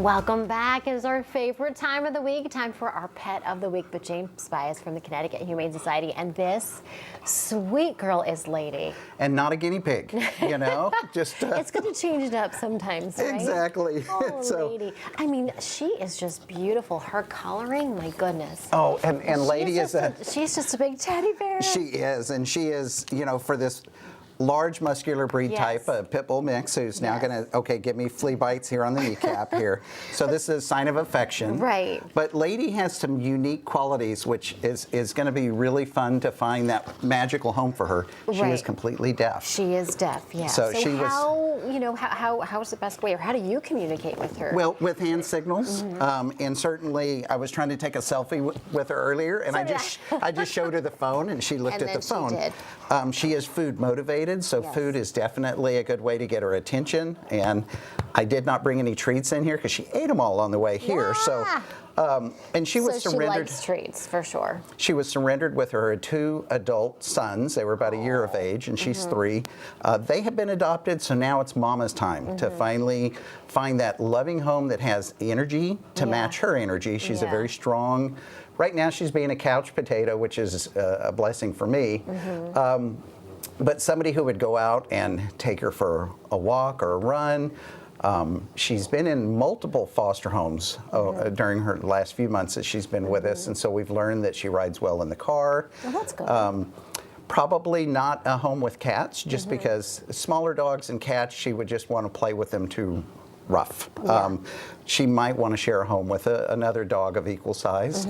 Welcome back. It's our favorite time of the week, time for our pet of the week with James Bias from the Connecticut Humane Society. And this sweet girl is Lady. And not a guinea pig, you know? Just It's good to change it up sometimes, right? Exactly. Oh, So, Lady. I mean, she is just beautiful. Her coloring, my goodness. oh, and Lady is she's just a big teddy bear. she is, and she is, you know, for this large muscular breed Yes. type, a pit bull mix, who's now Yes. going to, okay, give me flea bites here on the kneecap here. So this is a sign of affection. Right. But Lady has some unique qualities, which is going to be really fun to find that magical home for her. She Right. is completely deaf. She is deaf, yeah. So she was- how, you know, how's the best way, or how do you communicate with her? Well, with hand signals, and certainly I was trying to take a selfie with her earlier, and So I did I just showed her the phone, and she looked And at then the phone. she did. She is food motivated, so Yes. food is definitely a good way to get her attention. And I did not bring any treats in here because she ate them all on the way here. Yeah. So, and she was so she surrendered. likes treats, for sure. She was surrendered with her two adult sons. They were about a year of age, and she's 3. They have been adopted, so now it's Mama's time to finally find that loving home that has energy to Yeah. match her energy. She's a Yeah. very strong. Right now, she's being a couch potato, which is a blessing for me. But somebody who would go out and take her for a walk or a run. She's been in multiple foster homes during her last few months that she's been with us, and so we've learned that she rides well in the car. Well, that's good. Probably not a home with cats, just because smaller dogs and cats, she would just want to play with them too rough. Yeah. She might want to share a home with another dog of equal size.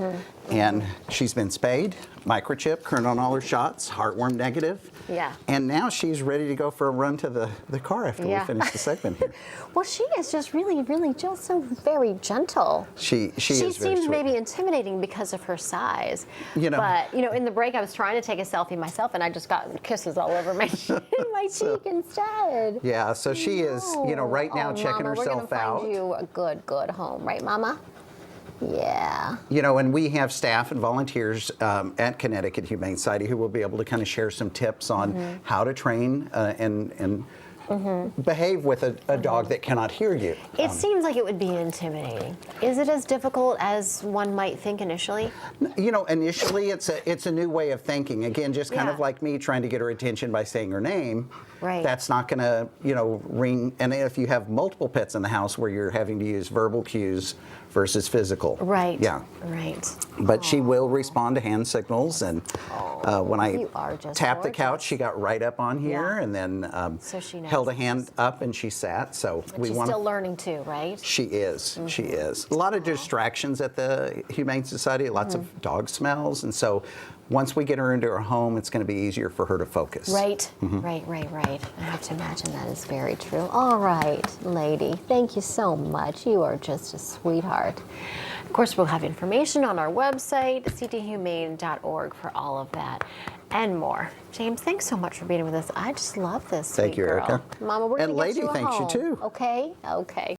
And she's been spayed, microchipped, current on all her shots, heartworm negative. Yeah. And now she's ready to go for a run to the car after Yeah. we finish the segment here. Well, she is just really, really just so very gentle. She is very seems sweet. maybe intimidating because of her size. You know. But, you know, in the break, I was trying to take a selfie myself, and I just got kisses all over my, my cheek instead. Yeah, so she is, you know, right now Oh, checking Mama, herself we're gonna out. find you a good home, right, Mama? Yeah. You know, and we have staff and volunteers at Connecticut Humane Society who will be able to kind of share some tips on how to train and behave with a dog that cannot hear you. It seems like it would be intimidating. Is it as difficult as one might think initially? You know, initially it's a new way of thinking. Again, just kind of Yeah. like me trying to get her attention by saying her name. Right. That's not going to, you know, ring. And if you have multiple pets in the house where you're having to use verbal cues versus physical. Right. Yeah. Right. But she will respond to hand signals, and when I You are just tapped the couch, gorgeous. she got right up on here, Yeah. and then So she knows held a this. hand up, and she sat. So we She's want. still learning too, right? She is. She is. A lot of distractions at the Humane Society. Lots of dog smells, and so once we get her into her home, it's going to be easier for her to focus. Right, right. I have to imagine that is very true. All right, Lady, thank you so much. You are just a sweetheart. Of course, we'll have information on our website, cthumane.org, for all of that and more. James, thanks so much for being with us. I just love this. Thank sweet you, girl. Erica. Mama, we're And gonna get Lady you a thanks you home. too. Okay. Okay.